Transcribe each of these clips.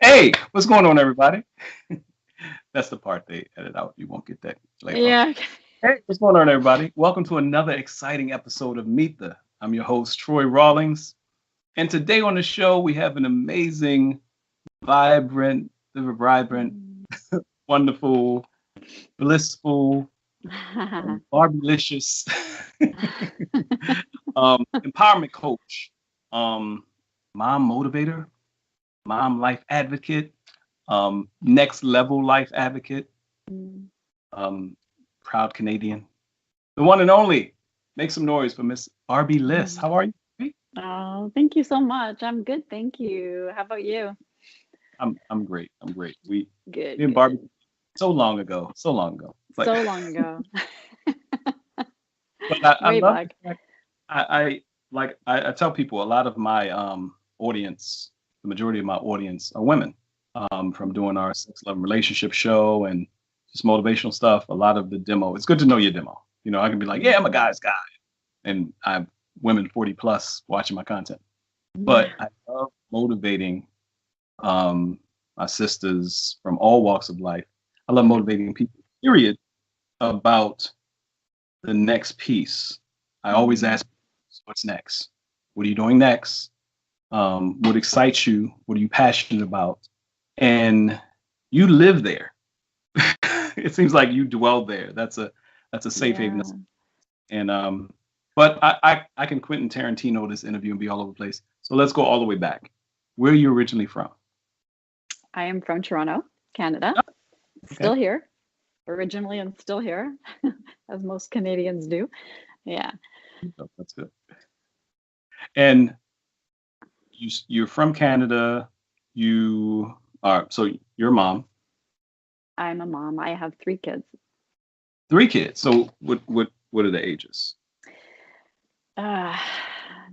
Hey, what's going on, everybody? That's the part they edit out. You won't get that later on. Yeah. Hey, what's going on, everybody? Welcome to another exciting episode of Meet the. I'm your host, Troy Rawlings. And today on the show, we have an amazing, vibrant, Mm. wonderful, blissful, Barbie Licious empowerment coach, um, mom motivator, mom life advocate, next level life advocate, Mm. um, proud Canadian, the one and only. Make some noise for Miss Barbie Liss. How are you? Oh, thank you so much. I'm good, thank you. How about you? I'm great. I'm great. Me Good, and Barbie good. so long ago, so long ago. It's like, So long ago. but I Way love the back. fact I tell people a lot of my audience, the majority of my audience are women. From doing our sex love and relationship show and just motivational stuff. A lot of the demo. It's good to know your demo. I can be like, yeah, I'm a Mhm. guy's guy, and I have women 40 plus watching my content. But I love motivating um, my sisters from all walks of life. I love motivating people, period, about the next piece. I always Mm. ask, what's next? What are you doing next? What excites you? What are you passionate about? And you live there. It seems like you dwell there. That's a safe haven. Yeah. And but I can Quentin Tarantino this interview and be all over the place. So let's go all the way back. Where are you originally from? I am from Toronto, Canada. Oh, okay, Still here, originally and still here, as most Canadians do. Yeah. that's good. And you're from Canada. You are so your mom, I'm a mom. I have three kids. three kids. So what are the ages? Uh,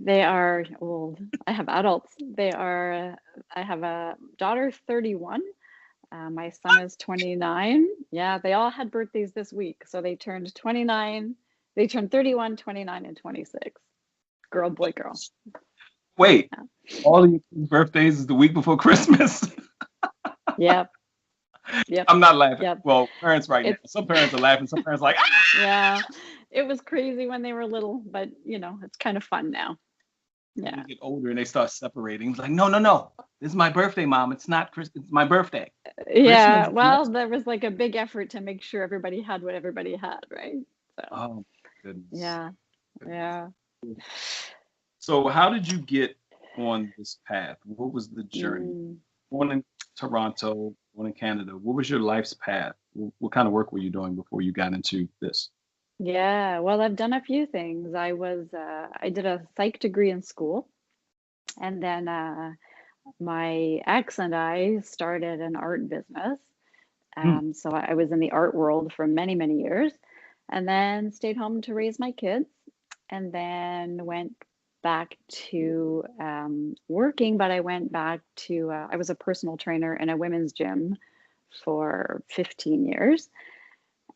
they are old. I have adults. I have a daughter, 31. My son is 29. Yeah, they all had birthdays this week. So they turned 29, they turned 31, 29, and 26. Girl, boy, girl. Wait, Yeah. all of your kids' birthdays is the week before Christmas. Yep, yep, I'm not laughing. yep. Well, parents right now. It's, Some parents are laughing. Some parents are like, yeah, it was crazy when they were little, but it's kind of fun now. when they Yeah. get older and they start separating. It's like, no, no, no. This is my birthday, mom. It's not Christmas. It's my birthday. Christmas Yeah. is Well, next. there was like a big effort to make sure everybody had what everybody had, right? So, Oh, goodness. yeah, Goodness. yeah. So, how did you get on this path? What was the journey? Mm. Born in Toronto, born in Canada. What was your life's path? What kind of work were you doing before you got into this? Yeah, well, I've done a few things. I did a psych degree in school, and then my ex and I started an art business. Hmm. So I was in the art world for many, many years, and then stayed home to raise my kids, and then went back to working. But I went back to, I was a personal trainer in a women's gym for 15 years.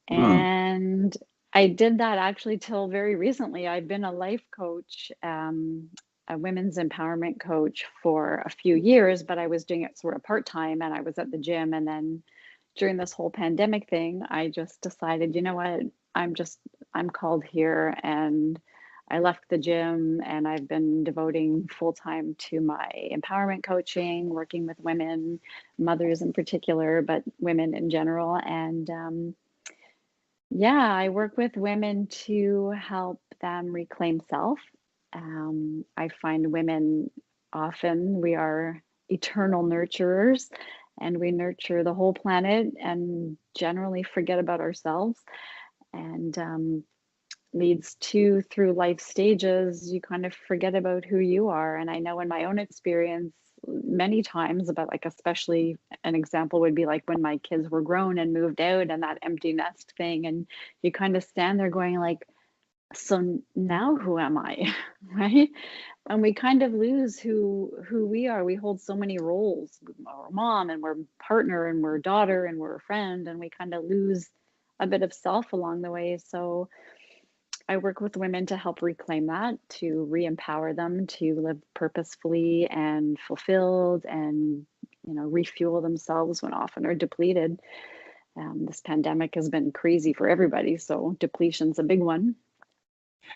Hmm. And I did that actually till very recently. I've been a life coach, a women's empowerment coach for a few years, but I was doing it sort of part time and I was at the gym. And then during this whole pandemic thing, I just decided, you know what, I'm just, I'm called here. And I left the gym and I've been devoting full time to my empowerment coaching, working with women, mothers in particular, but women in general. And yeah, I work with women to help them reclaim self. I find women often we are eternal nurturers and we nurture the whole planet and generally forget about ourselves. And leads to through life stages, you kind of forget about who you are. And I know in my own experience, many times, but like, especially an example would be like when my kids were grown and moved out and that empty nest thing. And you kind of stand there going, like, so now who am I? Right? And we kind of lose who we are. We hold so many roles. We're mom and we're partner and we're daughter and we're a friend, and we kind of lose a bit of self along the way. So I work with women to help reclaim that, to re-empower them to live purposefully and fulfilled and, refuel themselves when often are depleted. This pandemic has been crazy for everybody, so depletion's a big one.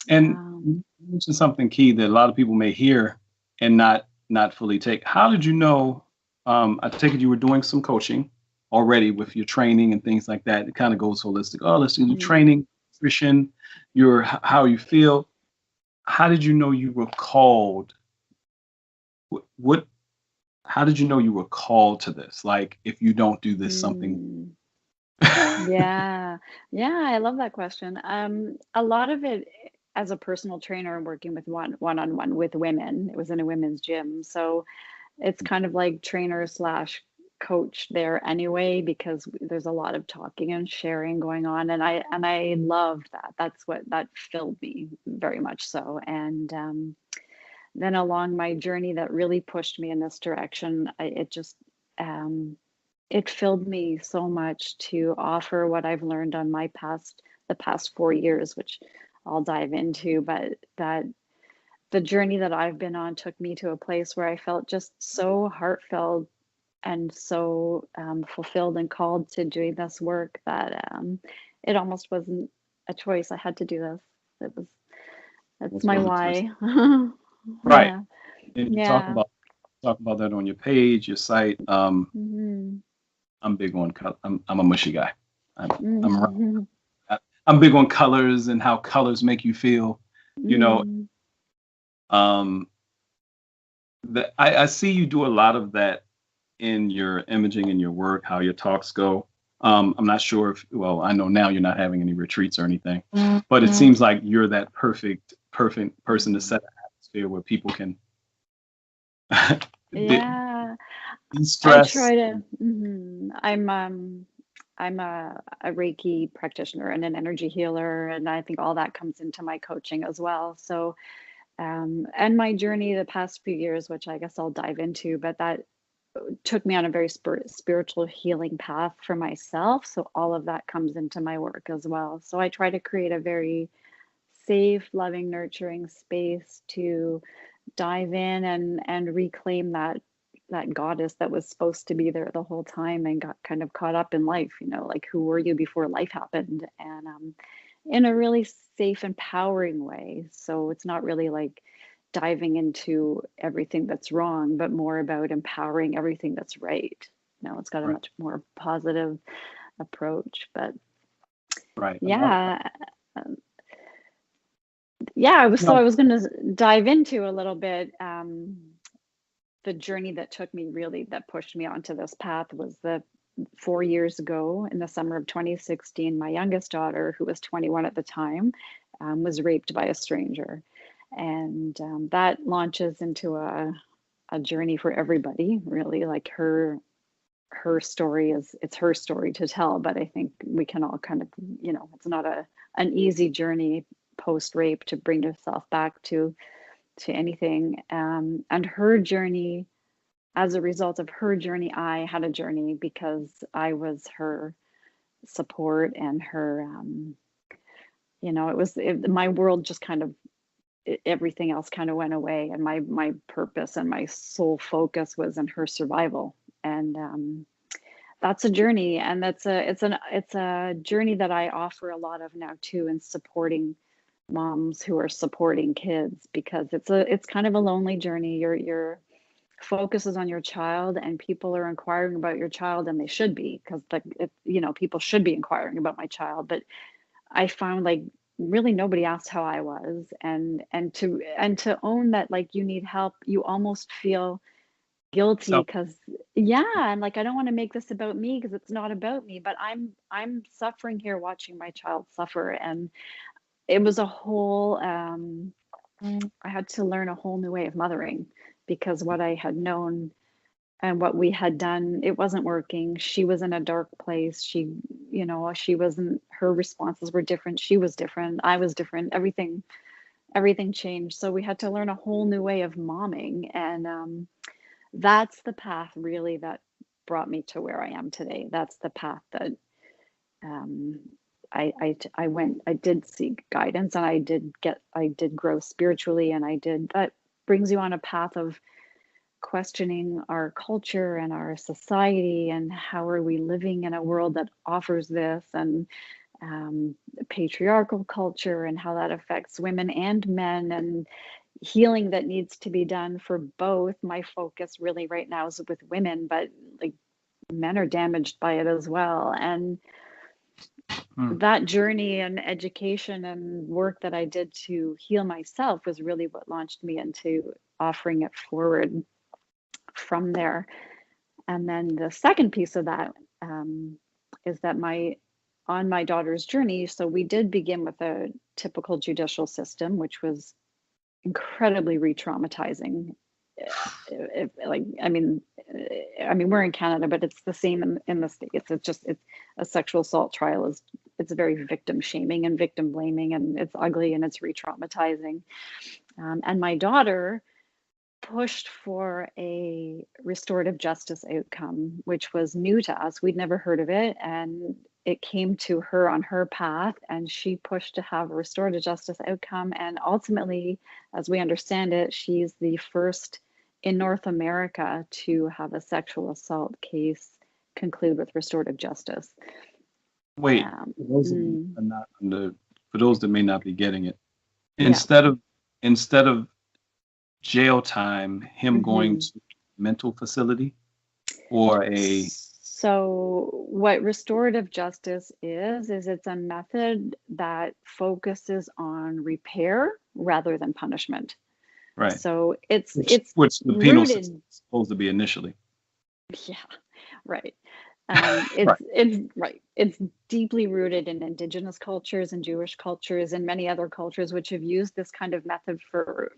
And Um, you mentioned something key that a lot of people may hear and not fully take. How did you know? I take it you were doing some coaching already with your training and things like that. It kind of goes holistic. Oh, let's do the mm, training, nutrition, how you feel. How did you know you were called? What? How did you know you were called to this? Like, if you don't do this, something. mm. Yeah. Yeah, I love that question. A lot of it as a personal trainer and working with one-on-one with women. It was in a women's gym. So it's kind of like trainer slash coach there anyway, because there's a lot of talking and sharing going on. And I loved that. That's what that filled me very much so. And then along my journey that really pushed me in this direction, um, it filled me so much to offer what I've learned on the past 4 years, which I'll dive into, but that the journey that I've been on took me to a place where I felt just so heartfelt and so fulfilled and called to doing this work that it almost wasn't a choice. I had to do this. That's This my was a twist. why. Right. Yeah, And you yeah. talk about that on your page, your site. Hmm. I'm big on color. I'm a mushy guy. I'm Hmm. I'm big on colors and how colors make you feel. You know, Hmm. um, I see you do a lot of that in your imaging and your work, how your talks go. I'm not sure if, well, I know now you're not having any retreats or anything, but it seems like you're that perfect person to set an atmosphere where people can de- Yeah, I de-stress. try to. I'm a Reiki practitioner and an energy healer, and I think all that comes into my coaching as well. So, and my journey the past few years, which I guess I'll dive into, but that took me on a very spiritual healing path for myself. So all of that comes into my work as well. So I try to create a very safe, loving, nurturing space to dive in and reclaim that goddess that was supposed to be there the whole time and got kind of caught up in life, like who were you before life happened? And in a really safe, empowering way. So it's not really like diving into everything that's wrong, but more about empowering everything that's right. It's got a Right, much more positive approach. But right. I love that. yeah, yeah, I No, was going to dive into a little bit. The journey that took me really, that pushed me onto this path was the 4 years ago in the summer of 2016. My youngest daughter, who was 21 at the time, was raped by a stranger. And that launches into a journey for everybody, really. Like her story it's her story to tell, but I think we can all kind of, it's not an easy journey post rape to bring yourself back to anything. And her journey, as a result of her journey, I had a journey because I was her support and her, my world just kind of, everything else kind of went away, and my purpose and my sole focus was in her survival. And that's a journey, and it's a journey that I offer a lot of now too, in supporting moms who are supporting kids, because it's kind of a lonely journey. Your focus is on your child, and people are inquiring about your child, and they should be, because people should be inquiring about my child. But I found, like, really nobody asked how I was, and to own that, like, you need help, you almost feel guilty, so because yeah, and like, I don't want to make this about me, because it's not about me, but I'm suffering here watching my child suffer. And it was a whole I had to learn a whole new way of mothering, because what I had known and what we had done, it wasn't working. She was in a dark place. She wasn't, her responses were different. She was different. I was different. Everything changed. So we had to learn a whole new way of momming. And that's the path really that brought me to where I am today. That's the path that um, I did seek guidance, and I did grow spiritually, and that brings you on a path of questioning our culture and our society, and how are we living in a world that offers this, and patriarchal culture, and how that affects women and men, and healing that needs to be done for both. My focus really right now is with women, but like men are damaged by it as well. And that journey and education and work that I did to heal myself was really what launched me into offering it forward from there. And then the second piece of that is that on my daughter's journey, so we did begin with a typical judicial system, which was incredibly re-traumatizing. I mean, we're in Canada, but it's the same in the States. It's a sexual assault trial it's very victim shaming and victim blaming, and it's ugly and it's re-traumatizing. And my daughter pushed for a restorative justice outcome, which was new to us. We'd never heard of it, and it came to her on her path, and she pushed to have a restorative justice outcome. And ultimately, as we understand it, she's the first in North America to have a sexual assault case conclude with restorative justice. Wait, for those that may not be getting it, instead of jail time, him going to a mental facility or a... So what restorative justice is it's a method that focuses on repair rather than punishment. Right. So it's which the penal system is supposed to be initially. Yeah, right. It's deeply rooted in Indigenous cultures and Jewish cultures and many other cultures which have used this kind of method for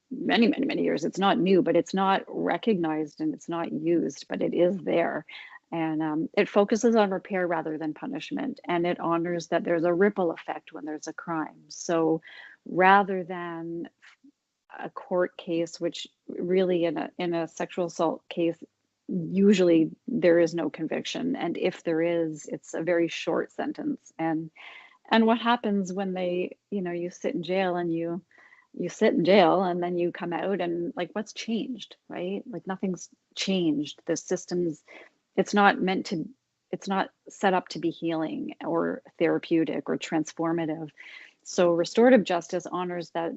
many, many, many years. It's not new, but it's not recognized and it's not used, but it is there. And it focuses on repair rather than punishment, and it honors that there's a ripple effect when there's a crime. So rather than a court case, which really in a sexual assault case, usually there is no conviction, and if there is, it's a very short sentence. And what happens when you sit in jail, and you sit in jail and then you come out, and like, what's changed, right? Like, nothing's changed. The system's it's not set up to be healing or therapeutic or transformative. So restorative justice honors that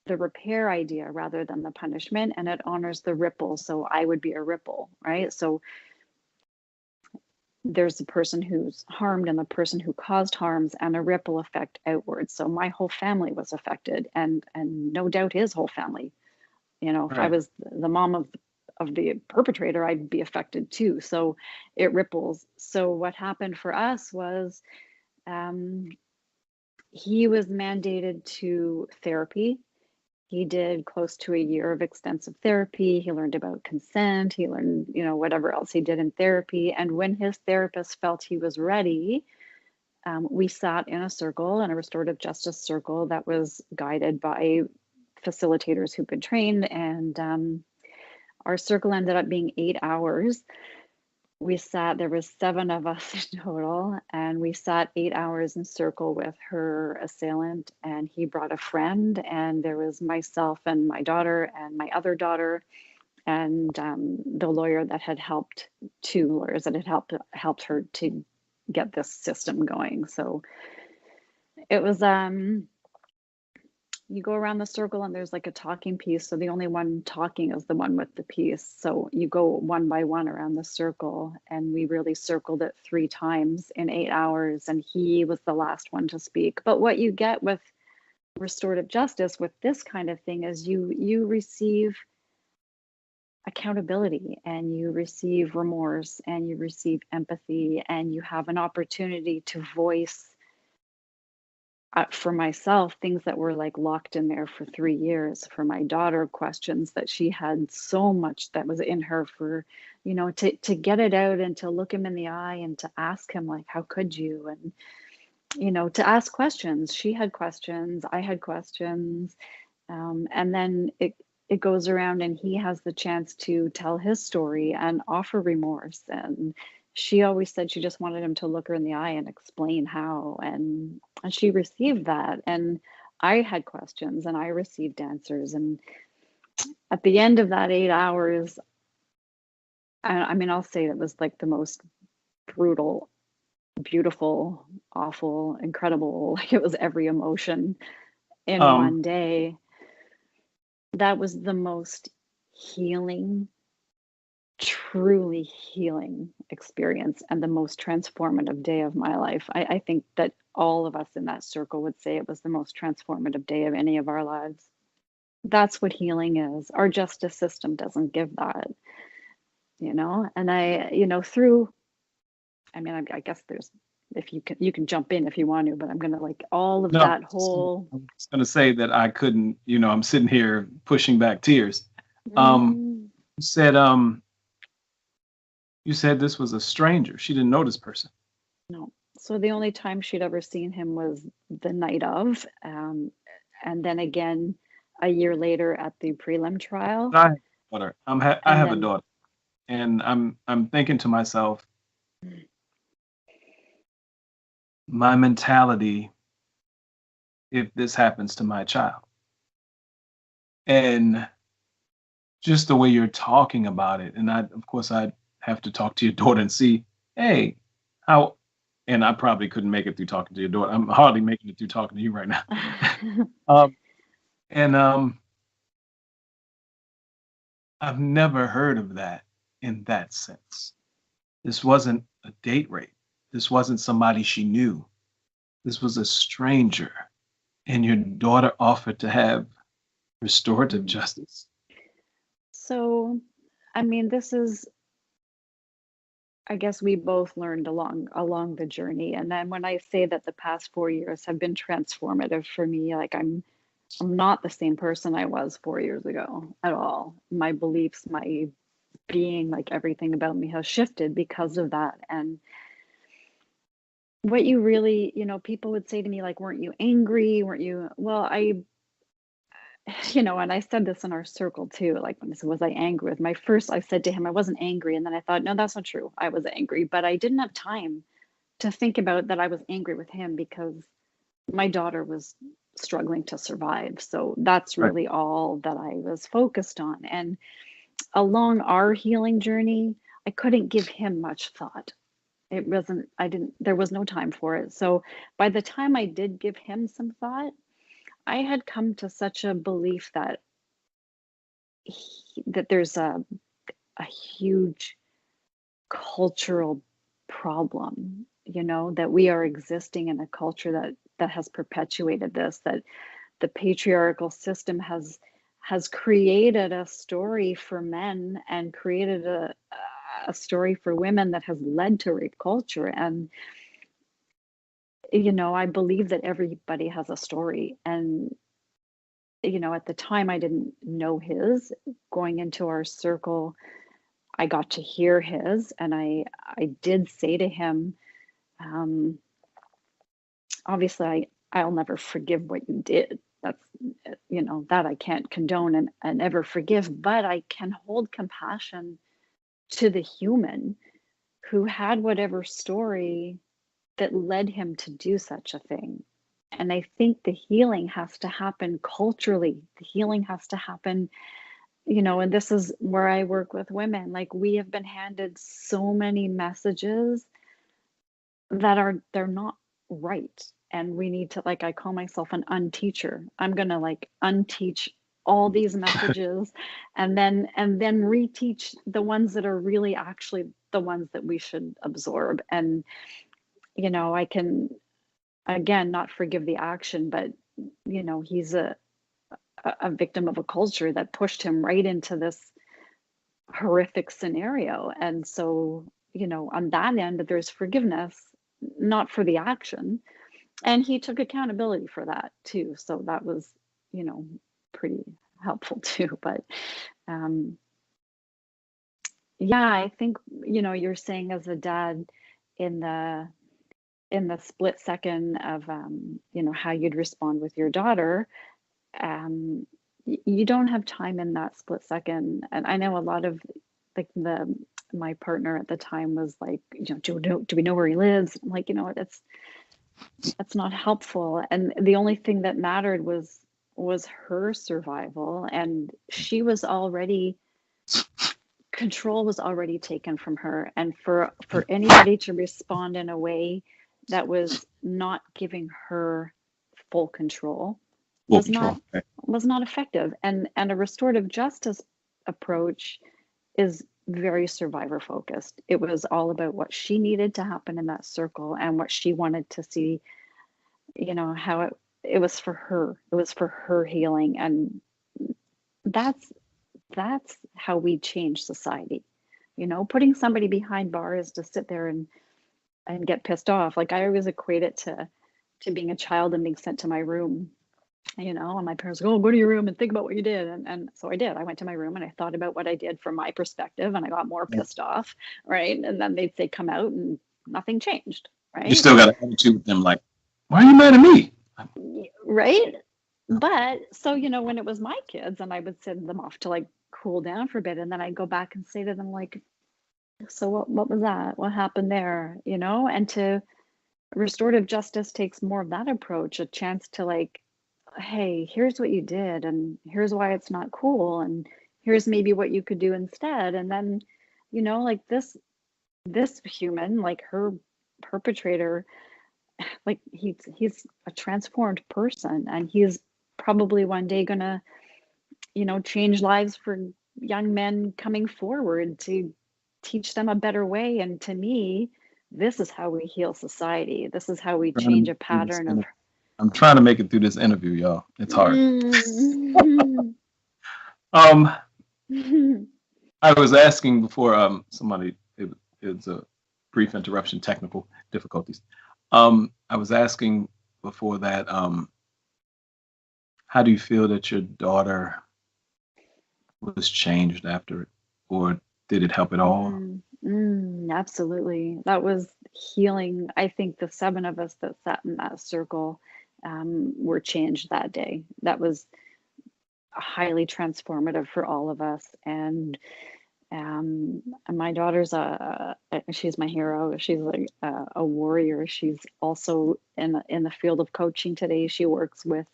the repair idea rather than the punishment, and it honors the ripple. So I would be a ripple, right? So there's the person who's harmed and the person who caused harms, and a ripple effect outwards. So my whole family was affected, and no doubt his whole family. If I was the mom of the perpetrator, I'd be affected too. So it ripples. So what happened for us was he was mandated to therapy. He did close to a year of extensive therapy. He learned about consent. He learned, whatever else he did in therapy. And when his therapist felt he was ready, we sat in a restorative justice circle that was guided by facilitators who've been trained. And our circle ended up being 8 hours. There was 7 of us in total, and we sat 8 hours in circle with her assailant, and he brought a friend, and there was myself and my daughter and my other daughter, and the lawyer that had helped, 2 lawyers that had helped her to get this system going. So it was you go around the circle, and there's like a talking piece. So the only one talking is the one with the piece. So you go one by one around the circle, and we really circled it 3 times in 8 hours. And he was the last one to speak. But what you get with restorative justice, with this kind of thing, is you receive accountability, and you receive remorse, and you receive empathy, and you have an opportunity to voice, for myself, things that were like locked in there for 3 years. For my daughter, questions that she had so much that was in her, for to get it out, and to look him in the eye, and to ask him, like, how could you? And to ask questions. She had questions, I had questions, and then it goes around, and he has the chance to tell his story and offer remorse, and she always said she just wanted him to look her in the eye and explain how, and she received that, and I had questions and I received answers, and at the end of that 8 hours, I mean, I'll say it was like the most brutal, beautiful, awful, incredible, like it was every emotion in Um, one day. That was the most healing, truly healing experience and the most transformative day of my life. I think that all of us in that circle would say it was the most transformative day of any of our lives. That's what healing is. Our justice system doesn't give that, and through, I mean, I guess there's, if you can jump in if you want to, but I'm gonna like all of no, that whole. I'm just going to say that I couldn't, I'm sitting here pushing back tears. Um, Mm, you said, this was a stranger. She didn't know this person. no. So the only time she'd ever seen him was the night of, and then again a year later at the prelim trial, I have a daughter. I and have a then daughter, and I'm thinking to myself, my mentality if this happens to my child, and just the way you're talking about it, and of course, I'd have to talk to your daughter and see, hey, how. And I probably couldn't make it through talking to your daughter. I'm hardly making it through talking to you right now. um, and I've never heard of that in that sense. This wasn't a date rape. This wasn't somebody she knew. This was a stranger. And your daughter offered to have restorative Mm. justice. So, I mean, this is, I guess we both learned along the journey. And then when I say that the past 4 years have been transformative for me, like I'm not the same person I was 4 years ago at all. My beliefs, my being, like everything about me has shifted because of that. And what you really, people would say to me, like, weren't you angry? Weren't you? Well, and I said this in our circle too, like when I said, was I angry with my first, I said to him, I wasn't angry. And then I thought, no, that's not true. I was angry, but I didn't have time to think about that I was angry with him because my daughter was struggling to survive. So that's Right. really all that I was focused on. And along our healing journey, I couldn't give him much thought. It wasn't, I didn't, there was no time for it. So by the time I did give him some thought, I had come to such a belief that there's a huge cultural problem, that we are existing in a culture that has perpetuated this, that the patriarchal system has created a story for men and created a story for women that has led to rape culture. And I believe that everybody has a story. And at the time I didn't know his. Going into our circle, I got to hear his, and I did say to him, um, obviously I'll never forgive what you did. That's, that I can't condone and ever forgive, but I can hold compassion to the human who had whatever story that led him to do such a thing. And I think the healing has to happen culturally. The healing has to happen, and this is where I work with women. Like, we have been handed so many messages that they're not right. And we need to, like, I call myself an unteacher. I'm gonna like unteach all these messages and then reteach the ones that are really actually the ones that we should absorb. And I can, again, not forgive the action, but he's a victim of a culture that pushed him right into this horrific scenario. And so, on that end, there's forgiveness, not for the action. And he took accountability for that too. So that was, you know, pretty helpful too. But um, yeah, I think, you're saying as a dad in the split second of, how you'd respond with your daughter, um, you don't have time in that split second. And I know a lot of like my partner at the time was like, do we know where he lives? I'm like, that's not helpful. And the only thing that mattered was her survival. And she was already, control was already taken from her. And for anybody to respond in a way that was not giving her full control Full was control. not effective. And a restorative justice approach is very survivor focused. It was all about what she needed to happen in that circle and what she wanted to see, how it was for her. It was for her healing. And that's how we change society. Putting somebody behind bars to sit there and get pissed off. Like, I always equate it to being a child and being sent to my room, and my parents go, go to your room and think about what you did. And so I did. I went to my room and I thought about what I did from my perspective, and I got more pissed off, right? And then they'd say, come out, and nothing changed, right? You still got an attitude with them, like, why are you mad at me? Right. But so, when it was my kids, and I would send them off to like cool down for a bit, and then I'd go back and say to them, like, so what was that? What happened there? And to restorative justice takes more of that approach, a chance to like, hey, here's what you did, and here's why it's not cool, and here's maybe what you could do instead. And then, like this human, like her perpetrator, like he's a transformed person, and he's probably one day gonna, change lives for young men coming forward to teach them a better way. And to me, this is how we heal society. This is how we change a pattern of. I'm trying to make it through this interview, y'all. It's hard. I was asking before somebody, it's a brief interruption, technical difficulties. I was asking before that, how do you feel that your daughter was changed after it, or did it help at all? Absolutely. That was healing. I think the 7 of us that sat in that circle were changed that day. That was highly transformative for all of us. And my daughter's she's my hero. She's like a warrior. She's also in the field of coaching today. She works with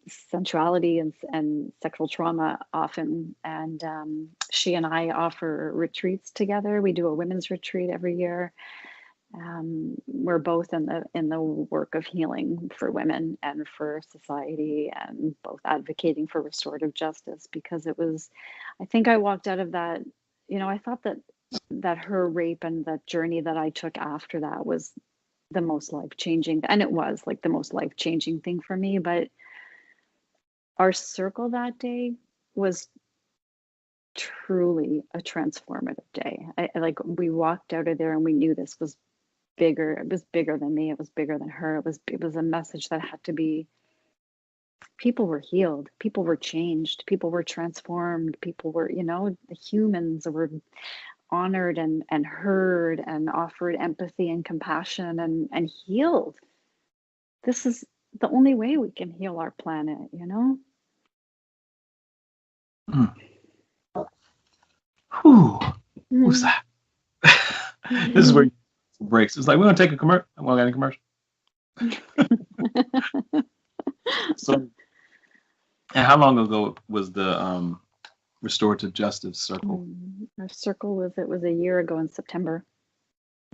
sensuality and sexual trauma often. And she and I offer retreats together. We do a women's retreat every year. We're both in the work of healing for women and for society, and both advocating for restorative justice, because I think I walked out of that, I thought that her rape and the journey that I took after that was the most life-changing, and it was like the most life-changing thing for me. But our circle that day was truly a transformative day. We walked out of there and we knew this was bigger. It was bigger than me. It was bigger than her. It was a message that had to be. People were healed. People were changed. People were transformed. People were, the humans were honored and heard and offered empathy and compassion and healed. This is the only way we can heal our planet, Who's that? This is where breaks. It's like, we're gonna take a commercial. I'm gonna get a commercial. So, and how long ago was the restorative justice circle? Our circle was a year ago in September.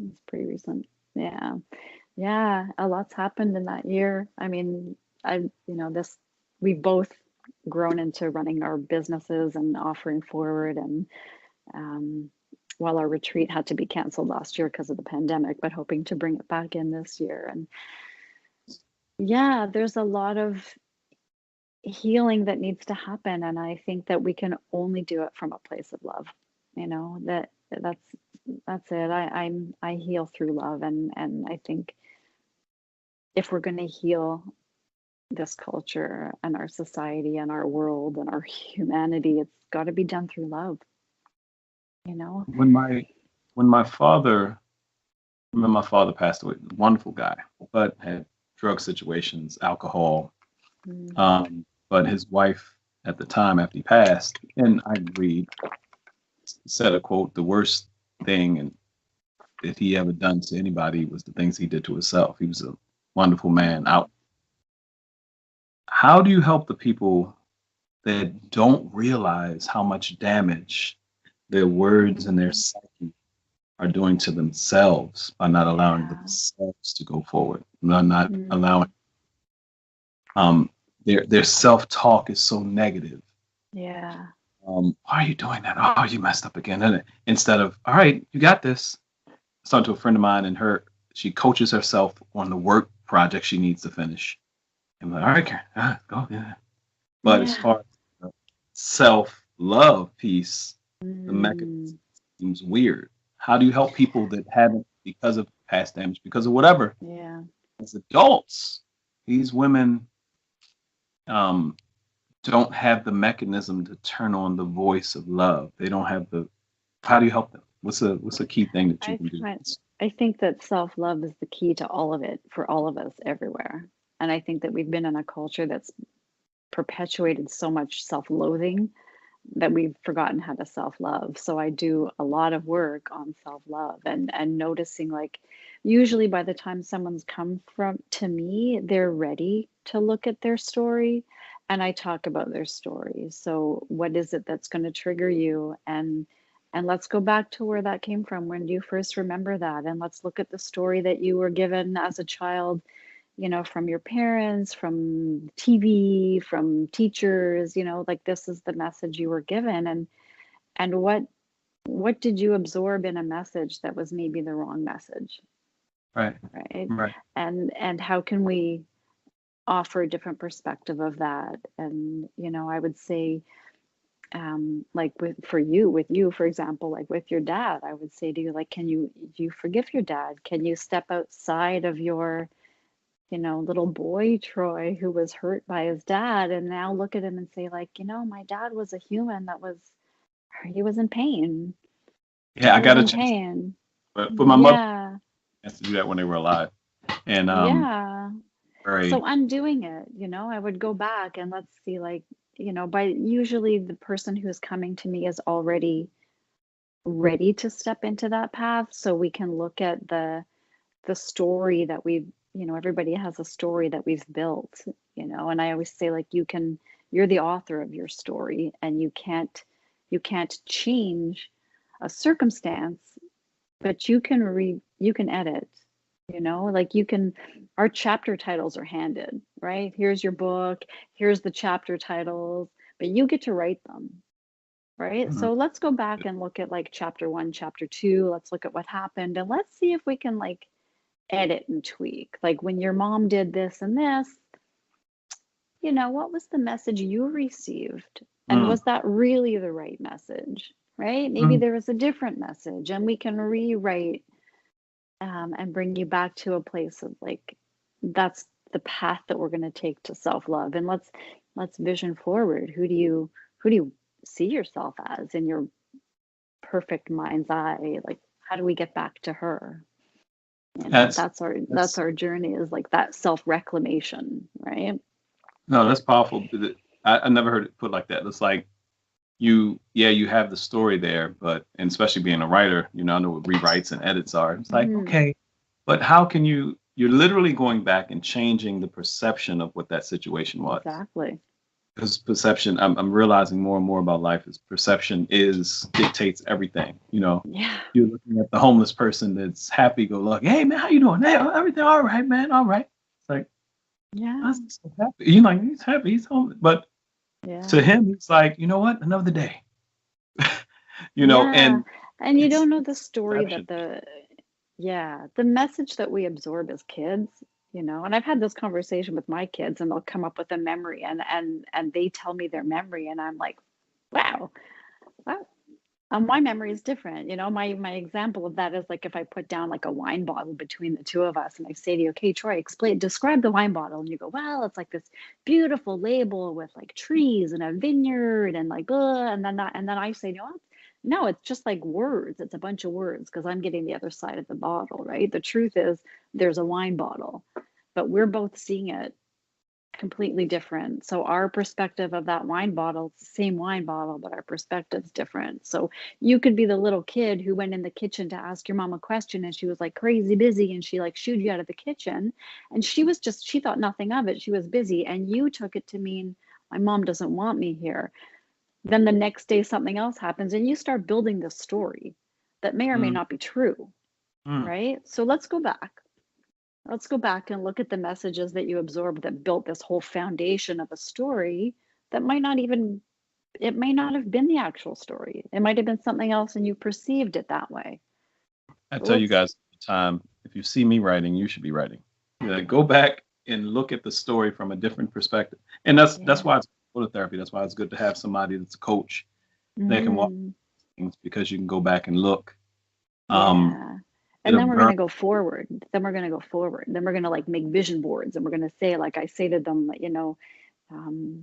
It's pretty recent. Yeah, a lot's happened in that year. I mean, we've both grown into running our businesses and offering forward, and while our retreat had to be canceled last year because of the pandemic, but hoping to bring it back in this year. And yeah, there's a lot of healing that needs to happen, and I think that we can only do it from a place of love. That's it. I heal through love, and I think if we're going to heal this culture and our society and our world and our humanity, it's got to be done through love. When my father passed away, wonderful guy, but had drug situations, alcohol. But his wife at the time, after he passed, and I agreed, said a quote, the worst thing and that he ever done to anybody was the things he did to himself. He was a wonderful man out. How do you help the people that don't realize how much damage their words and their psyche are doing to themselves by not allowing themselves to go forward, not allowing their self-talk is so negative. Yeah. Why are you doing that? Oh, you messed up again. And instead of, all right, you got this. I was talking to a friend of mine, and she coaches herself on the work project she needs to finish. I'm like, all right, Karen, go. Yeah. But as far as the self-love piece, the mechanism seems weird. How do you help people that haven't, because of past damage, because of whatever? Yeah. As adults, these women don't have the mechanism to turn on the voice of love. They don't have the. How do you help them? What's a key thing that you can do? I think that self-love is the key to all of it for all of us everywhere. And I think that we've been in a culture that's perpetuated so much self-loathing that we've forgotten how to self-love. So I do a lot of work on self-love and noticing, like, usually by the time someone's come to me, they're ready to look at their story, and I talk about their story. So what is it that's going to trigger you, and let's go back to where that came from. When do you first remember that? And let's look at the story that you were given as a child, from your parents, from TV, from teachers, like, this is the message you were given. And what did you absorb in a message that was maybe the wrong message? Right. Right. And how can we offer a different perspective of that? And, I would say, like with you, for example, like with your dad, I would say to you, like, do you forgive your dad? Can you step outside of your little boy Troy who was hurt by his dad, and now look at him and say, like, my dad was a human he was in pain. Yeah, I got a chance. Pain. But my mother has to do that when they were alive. And so undoing it, I would go back and let's see, like, by usually the person who's coming to me is already ready to step into that path, so we can look at the story that we've, everybody has a story that we've built, and I always say, like, you're the author of your story, and you can't change a circumstance, but you can edit, like, our chapter titles are handed, right? Here's your book, here's the chapter titles, but you get to write them. Right. So let's go back and look at, like, chapter 1, chapter 2. Let's look at what happened, and let's see if we can, like, edit and tweak. Like, when your mom did this and this, what was the message you received? And was that really the right message? Right? Maybe there was a different message, and we can rewrite and bring you back to a place of, like, that's the path that we're going to take to self-love. And let's vision forward. Who do you see yourself as in your perfect mind's eye? Like, how do we get back to her? That's our journey, is like that self-reclamation, right? No, that's powerful. I never heard it put like that. It's like you have the story there, and especially being a writer, I know what rewrites and edits are. It's like, okay, but how can you're literally going back and changing the perception of what that situation was. Exactly. Because perception, I'm realizing more and more about life is perception dictates everything. You're looking at the homeless person that's happy-go-lucky. Hey man, how you doing? Hey, everything all right, man? All right. It's like, I'm so happy. He's happy, he's homeless. But to him, he's like, you know what? Another day. And you don't know the story that the message that we absorb as kids. And I've had this conversation with my kids, and they'll come up with a memory, and they tell me their memory, and I'm like, wow. My memory is different. My example of that is, like, if I put down, like, a wine bottle between the two of us, and I say to you, okay, Troy, describe the wine bottle, and you go, well, it's like this beautiful label with, like, trees and a vineyard and, like, blah, and then I say, no, it's just like words. It's a bunch of words, because I'm getting the other side of the bottle, right? The truth is, there's a wine bottle, but we're both seeing it completely different. So our perspective of that wine bottle, it's the same wine bottle, but our perspective's different. So you could be the little kid who went in the kitchen to ask your mom a question and she was like crazy busy and she like shooed you out of the kitchen and she thought nothing of it. She was busy and you took it to mean my mom doesn't want me here. Then the next day something else happens and you start building this story that may or may Mm, not be true, mm, right? So let's go back. Let's go back and look at the messages that you absorbed that built this whole foundation of a story that might not even, it may not have been the actual story. It might have been something else and you perceived it that way. I So tell you let's, guys all the time, if you see me writing, you should be writing. Go back and look at the story from a different perspective. And that's yeah. why it's phototherapy. That's why it's good to have somebody that's a coach that can walk Mm, things, because you can go back and look. Um, yeah. And it'll then we're going burn. to go forward. Then we're going to go forward. Then we're going to like make vision boards and we're going to say, like I say to them,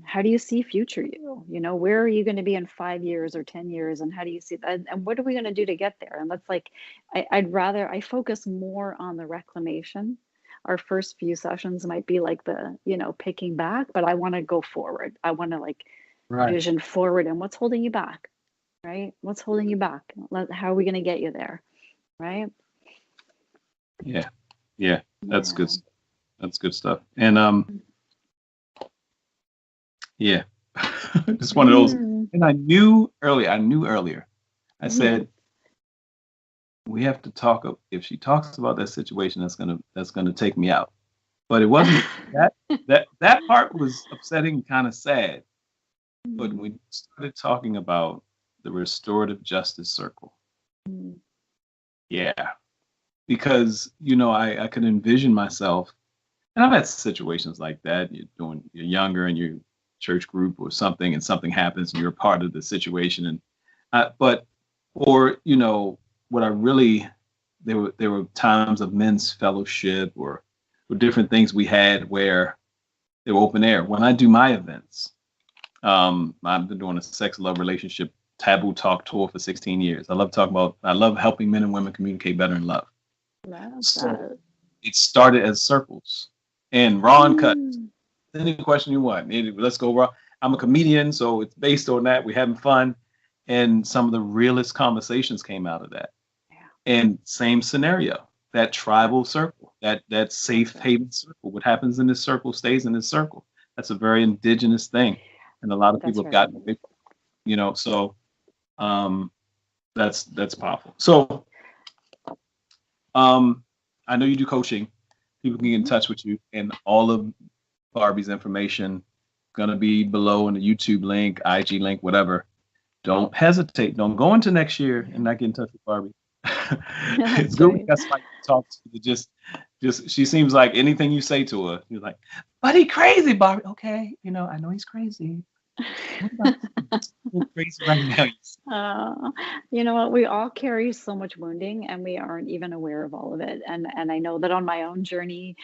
how do you see future you? Where are you going to be in 5 years or 10 years? And how do you see that? And what are we going to do to get there? And that's like, I focus more on the reclamation. Our first few sessions might be like picking back, but I want to go forward. I want to like Right. vision forward and what's holding you back, right? What's holding you back? How are we going to get you there? Right? Yeah. Yeah. That's good. Yeah. That's good stuff. And yeah, it's one of those. Mm, And I knew earlier. I yeah. said, we have to talk. If she talks about that situation, that's gonna take me out. But it wasn't that. That part was upsetting, kind of sad. But Mm, when we started talking about the restorative justice circle, mm, yeah, because I could envision myself, and I've had situations like that. You're younger and you're church group or something, and something happens, and you're a part of the situation, and but or what I really there were times of men's fellowship or different things we had where they were open air. When I do my events, I've been doing a sex, love, relationship taboo talk tour for 16 years. I love helping men and women communicate better in love. love So that. it started as circles and raw and cut. Mm. Any question you want. Let's go raw. I'm a comedian, so it's based on that. We're having fun. And some of the realest conversations came out of that. Yeah, And same scenario, that tribal circle, that that's safe right. haven circle. What happens in this circle stays in this circle. That's a very indigenous thing. And a lot of people That's have right. gotten away from so um that's powerful. So I know you do coaching. People can get in Hmm. touch with you, and all of Barbie's information gonna be below in the YouTube link, IG link, whatever. Don't hesitate. Don't go into next year and Yeah, not get in touch with Barbie. It's that's good when right. you got somebody to talk to. Just she seems like anything you say to her, you're like, but he crazy, Barbie. Okay, I know he's crazy. What about you? You're crazy right now. You know what? We all carry so much wounding and we aren't even aware of all of it. And I know that on my own journey,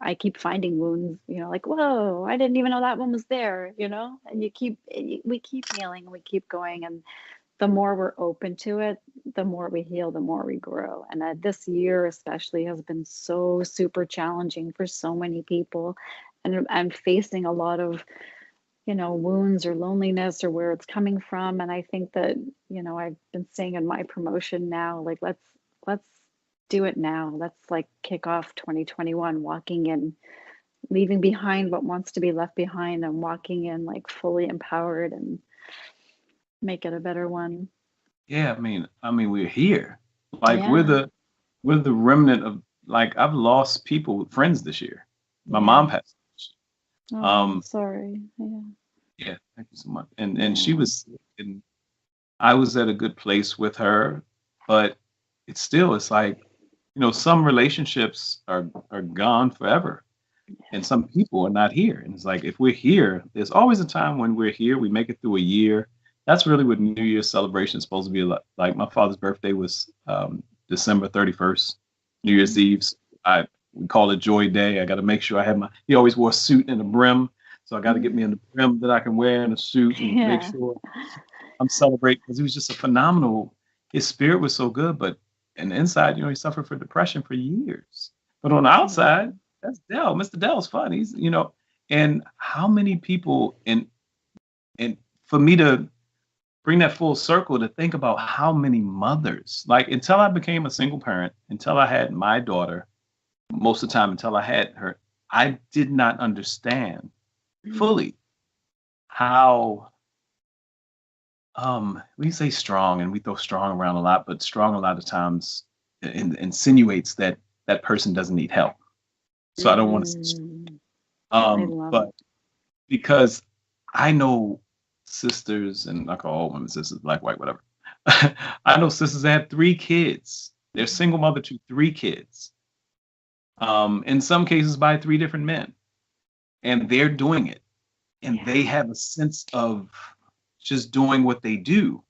I keep finding wounds, like, whoa, I didn't even know that one was there, and we keep healing and we keep going. And the more we're open to it, the more we heal, the more we grow. And this year, especially, has been so super challenging for so many people. And I'm facing a lot of wounds or loneliness or where it's coming from. And I think that, I've been saying in my promotion now, like, let's do it now. Let's like kick off 2021, walking in, leaving behind what wants to be left behind and walking in like fully empowered and make it a better one. Yeah, I mean, we're here. Like Yeah. we're the remnant of, like, I've lost people, friends this year. My Yeah. mom passed. Oh, Um, sorry. Yeah. yeah, thank you so much. And she Yeah. was sick, and I was at a good place with her, but it's like, some relationships are gone forever, and some people are not here. And it's like, if we're here, there's always a time when we're here. We make it through a year. That's really what New Year's celebration is supposed to be like. Like, my father's birthday was December 31st, New Year's Mm. Eve. I We call it Joy Day. I got to make sure I have he always wore a suit and a brim. So I got to get me a brim that I can wear in a suit and make Yeah. sure I'm celebrating, because he was just a phenomenal. His spirit was so good, but and inside, he suffered from depression for years. But on the Yeah. outside, that's Dell. Mr. Dell's fun. He's And how many people, and for me to bring that full circle, to think about how many mothers, like until I became a single parent, until I had my daughter, most of the time until I had her, I did not understand fully how we say strong, and we throw strong around a lot, but strong a lot of times insinuates that that person doesn't need help. So I don't want to say I love but it. because I know sisters, and I call all women sisters, black, white, whatever. I know sisters that have 3 kids. They're single mother to 3 kids. In some cases by 3 different men. And they're doing it. And they Yeah. have a sense of just doing what they do.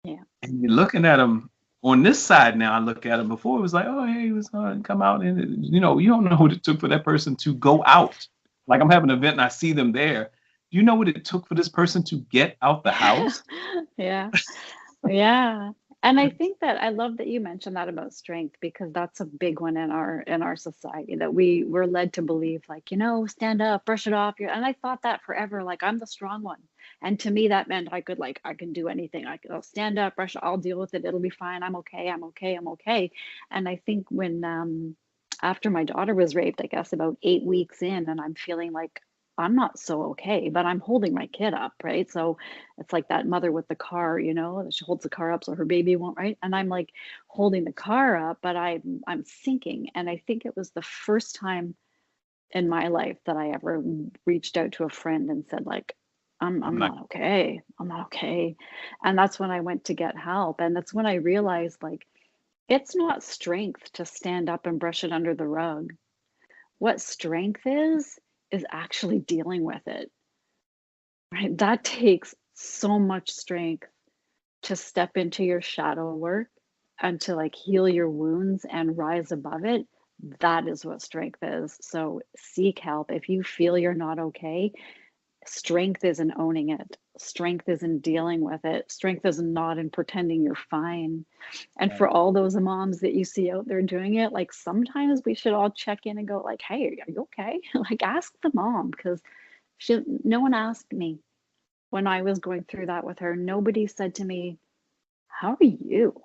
Yeah. And you're looking at them on this side now. I look at them before, it was like, oh, hey, he was going to come out. And, you know, you don't know what it took for that person to go out. Like I'm having an event and I see them there. Do you know what it took for this person to get out the house? Yeah. Yeah. And I think that I love that you mentioned that about strength, because that's a big one in our society, that we're led to believe, like, stand up, brush it off. And I thought that forever, like I'm the strong one. And to me that meant I can do anything. I'll stand up, brush it, I'll deal with it. It'll be fine. I'm okay. I'm okay. I'm okay. And I think when after my daughter was raped, I guess about 8 weeks in, and I'm feeling like I'm not so okay, but I'm holding my kid up, right? So it's like that mother with the car, she holds the car up so her baby won't, right? And I'm like holding the car up, but I'm sinking. And I think it was the first time in my life that I ever reached out to a friend and said, like, I'm I'm not. not okay. I'm not okay. And that's when I went to get help. And that's when I realized, like, it's not strength to stand up and brush it under the rug. What strength is actually dealing with it, right? That takes so much strength to step into your shadow work and to like heal your wounds and rise above it. That is what strength is. So seek help. If you feel you're not okay, strength isn't owning it. Strength isn't dealing with it. Strength is not in pretending you're fine. And for Right. all those moms that you see out there doing it, like sometimes we should all check in and go like, hey, are you okay? Like ask the mom, because no one asked me when I was going through that with her. Nobody said to me, how are you?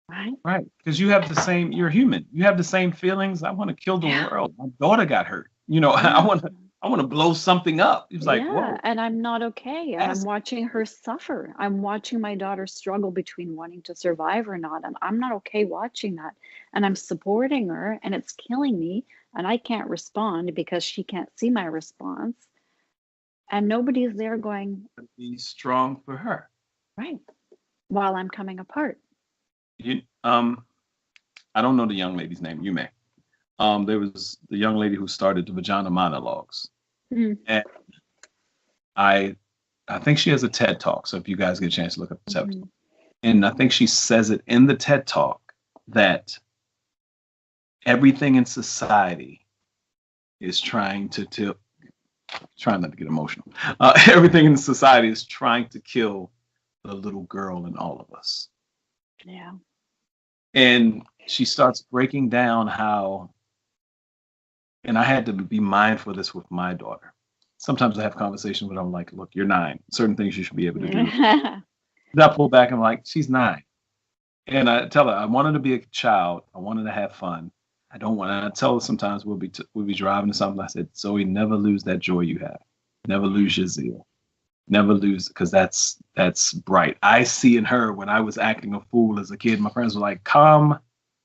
Right? Right. Because you have the same, you're human. You have the same feelings. I want to kill the Yeah. world. My daughter got hurt. I Yeah. want to, I want to blow something up. It was like, Yeah. whoa, And I'm not okay. And I'm ask. watching her suffer. I'm watching my daughter struggle between wanting to survive or not. And I'm not okay watching that. And I'm supporting her and it's killing me. And I can't respond because she can't see my response. And nobody's there going, Be strong for her. right, while I'm coming apart. You, I don't know the young lady's name. You may. There was the young lady who started the Vagina Monologues, Mm-hmm. and I, I think she has a TED Talk. So if you guys get a chance to look up the TED Talk, and I think she says it in the TED Talk that everything in society is trying not to get emotional. Everything in society is trying to kill the little girl in all of us. Yeah. And she starts breaking down how, and I had to be mindful of this with my daughter. Sometimes I have conversations with her, I'm like, look, you're 9. Certain things you should be able to do. Then I pull back and I'm like, she's 9. And I tell her, I want her to be a child. I want her to have fun. I don't want. And I tell her sometimes we'll be driving to something. I said, Zoe, never lose that joy you have. Never lose your zeal. Never lose, because that's bright. I see in her when I was acting a fool as a kid. My friends were like, calm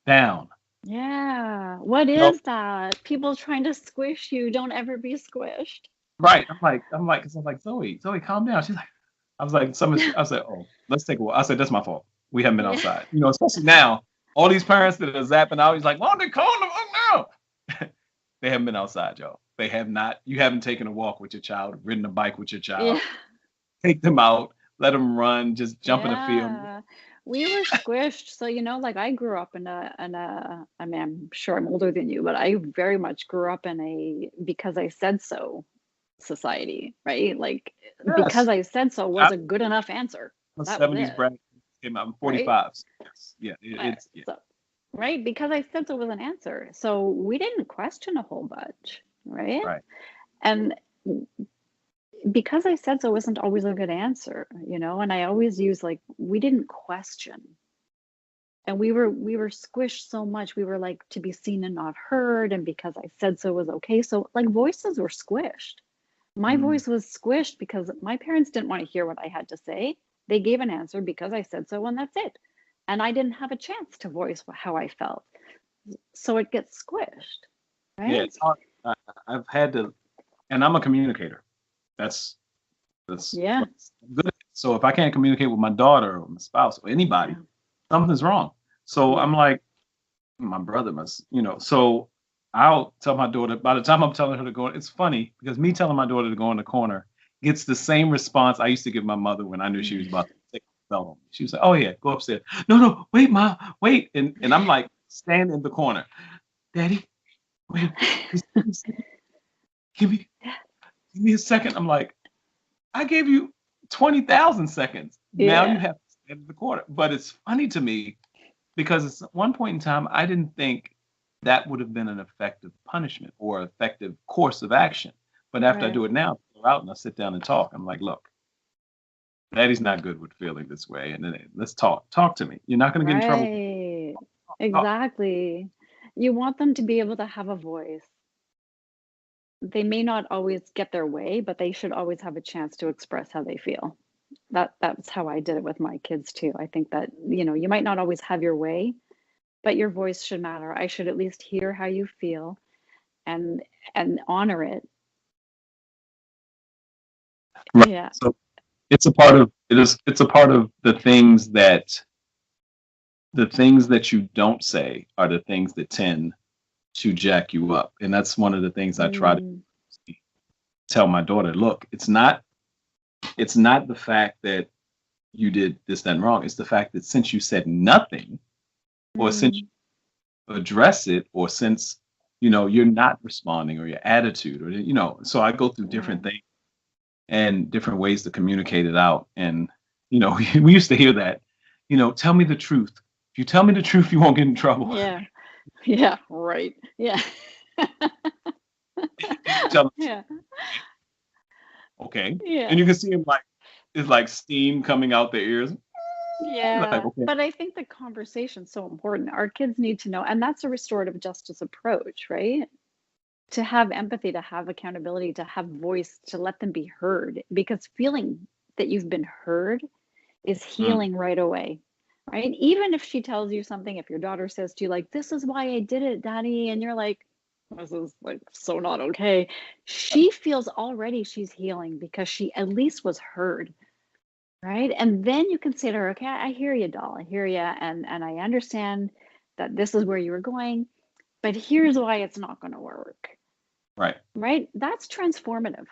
down. Yeah. What You know, is that? People trying to squish you. Don't ever be squished. right? Cause I'm like, Zoe, calm down. She's like, I was like, I said, oh, let's take a walk. I said, that's my fault. We haven't been Yeah. outside. Especially now. All these parents that are zapping out, he's like, why don't they calm the fuck down? They haven't been outside, y'all. They have not. You haven't taken a walk with your child, ridden a bike with your child. Yeah. Take them out, let them run, just jump in the field. Yeah. We were squished. So, like I grew up I mean, I'm sure I'm older than you, but I very much grew up in a because I said so society, right? Like because Yes, I said so was I'm a good enough answer. a That was 70s it, brat. Came out in right? 45. Yes, yeah, Right. it's yeah. So, right, because I said so was an answer. So we didn't question a whole bunch. right? Right. And because I said so wasn't always a good answer, and I always use like, we didn't question. And we were squished so much. We were like to be seen and not heard, and because I said so was okay. So like voices were squished. My Mm, voice was squished because my parents didn't want to hear what I had to say. They gave an answer because I said so, and that's it. And I didn't have a chance to voice how I felt. So it gets squished, yeah, right? it's hard. I've had to, and I'm a communicator. That's Yeah. what I'm good at. So if I can't communicate with my daughter or my spouse or anybody, Yeah. something's wrong. So Yeah. I'm like, my brother must, So I'll tell my daughter. By the time I'm telling her to go, it's funny because me telling my daughter to go in the corner gets the same response I used to give my mother when I knew she was about to take a spell on me. She was like, "Oh yeah, go upstairs." No, no, wait, ma, wait, and I'm like, stand in the corner, Daddy. Wait, just give me give me a second. I'm like, I gave you 20,000 seconds. Now you Yeah. have to stand in the corner. But it's funny to me because at one point in time, I didn't think that would have been an effective punishment or effective course of action. But after I Right. do it now, I go out and I sit down and talk. I'm like, look, Daddy's not good with feeling this way. And then let's talk. Talk to me. You're not going to get in trouble. Right. Talk. Exactly. You want them to be able to have a voice. They may not always get their way, but they should always have a chance to express how they feel. That's how I did it with my kids too. I think that, you might not always have your way, but your voice should matter. I should at least hear how you feel and honor it. Right. Yeah. So it's a part of the things that you don't say are the things that tend to jack you up. And that's one of the things I try to Mm, tell my daughter, look, it's not the fact that you did this, that, and wrong. It's the fact that since you said nothing, or since mm, you address it, or since you're not responding, or your attitude, or so I go through yeah. different things and different ways to communicate it out. And we used to hear that, tell me the truth. If you tell me the truth, you won't get in trouble. Yeah. Yeah. Right. Yeah. You tell them, Yeah. okay, Yeah. and you can see him like it's like steam coming out their ears. Like, Yeah, okay, but I think the conversation's so important. Our kids need to know, and that's a restorative justice approach, right? To have empathy, to have accountability, to have voice, to let them be heard, because feeling that you've been heard is mm, healing right away, right? Even if she tells you something, if your daughter says to you, like, this is why I did it, Daddy, and you're like, this is like so not okay. She feels already she's healing because she at least was heard. Right? And then you can say to her, "Okay, I hear you, doll. I hear you, and I understand that this is where you were going, but here's why it's not going to work." right. Right? That's transformative.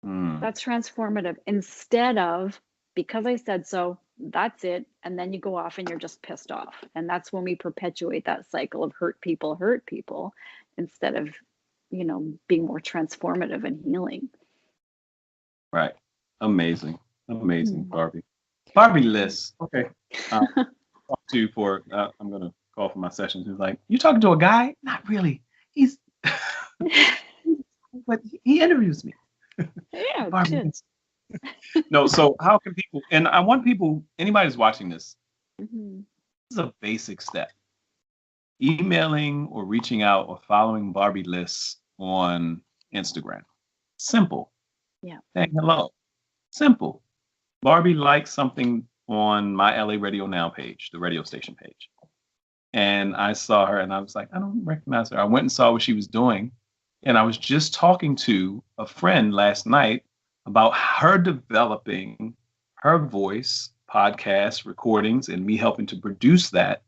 Mm, That's transformative instead of because I said so, that's it, and then you go off and you're just pissed off. And that's when we perpetuate that cycle of hurt people instead of, being more transformative and healing. right. Amazing. Amazing, Mm. Barbie. Barbie Liss. Okay. Talk to you for I'm gonna call for my sessions. He's like, you talking to a guy? Not really. He's but he interviews me. Yeah, Barbie good. Liss. No, so how can people, and I want people, anybody who's watching this, Mhm. this is a basic step. Emailing or reaching out or following Barbie Liss on Instagram. Simple. Yeah. Saying hello. Simple. Barbie liked something on my LA Radio Now page, the radio station page. And I saw her and I was like, I don't recognize her. I went and saw what she was doing. And I was just talking to a friend last night about her developing her voice, podcast recordings, and me helping to produce that.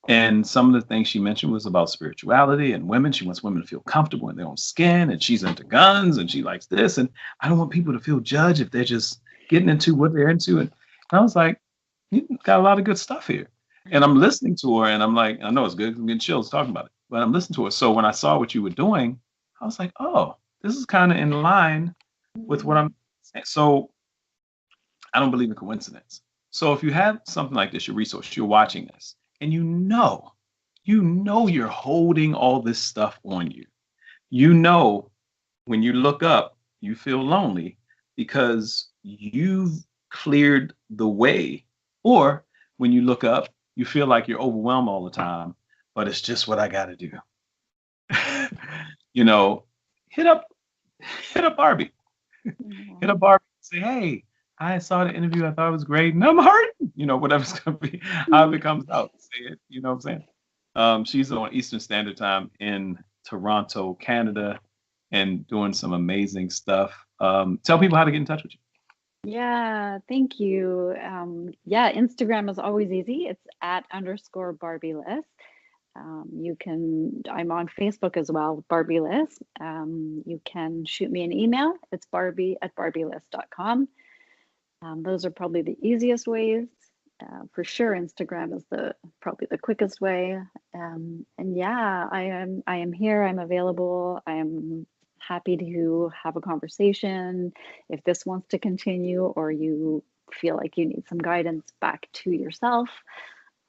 And some of the things she mentioned was about spirituality and women. She wants women to feel comfortable in their own skin, and she's into guns and she likes this. And I don't want people to feel judged if they're just getting into what they're into. And I was like, you got a lot of good stuff here. And I'm listening to her and I'm like, I know it's good. I'm getting chills talking about it, but I'm listening to her. So when I saw what you were doing, I was like, oh, this is kind of in line with what I'm Mhm. saying. So I don't believe in coincidence. So if you have something like this, your resource, you're watching this, and you know you're holding all this stuff on you. You know, when you look up, you feel lonely because you've cleared the way. Or when you look up, you feel like you're overwhelmed all the time, but it's just what I got to do. You know, hit up, hit up Barbie, hit up Mhm. Barbie, say, hey, I saw the interview. I thought it was great. And I'm hurting, whatever's going to be, however it comes out, say it, you know what I'm saying? She's on Eastern Standard Time in Toronto, Canada, and doing some amazing stuff. Tell people how to get in touch with you. Yeah, thank you. Yeah, Instagram is always easy. It's at underscore Barbie Liss. I'm on Facebook as well, Barbie Liss. You can shoot me an email. It's barbie@barbieliss.com. Those are probably the easiest ways. For sure, Instagram is probably the quickest way. And yeah, I am here. I'm available. I'm happy to have a conversation. If this wants to continue, or you feel like you need some guidance back to yourself,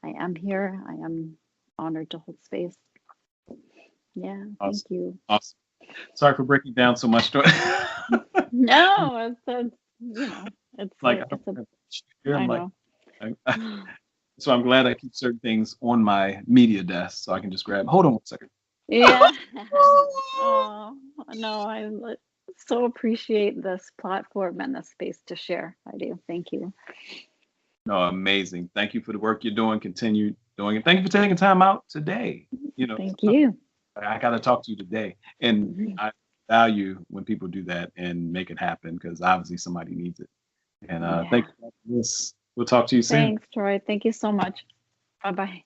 I am here. I am honored to hold space. Yeah, thank Awesome. you. Awesome. Sorry for breaking down so much. No, it's Like, a, I don't it's a, have to share. I I'm like, know. so I'm glad I keep certain things on my media desk so I can just grab. Hold on one second. Yeah. Oh, no, so appreciate this platform and this space to share. I do. Thank you. No, amazing. Thank you for the work you're doing. Continue doing it. Thank you for taking time out today. Thank you. I got to talk to you today, and Mhm. I value when people do that and make it happen because obviously somebody needs it. And Yeah. thank you for this. We'll talk to you soon. Thanks, Troy. Thank you so much. Bye bye.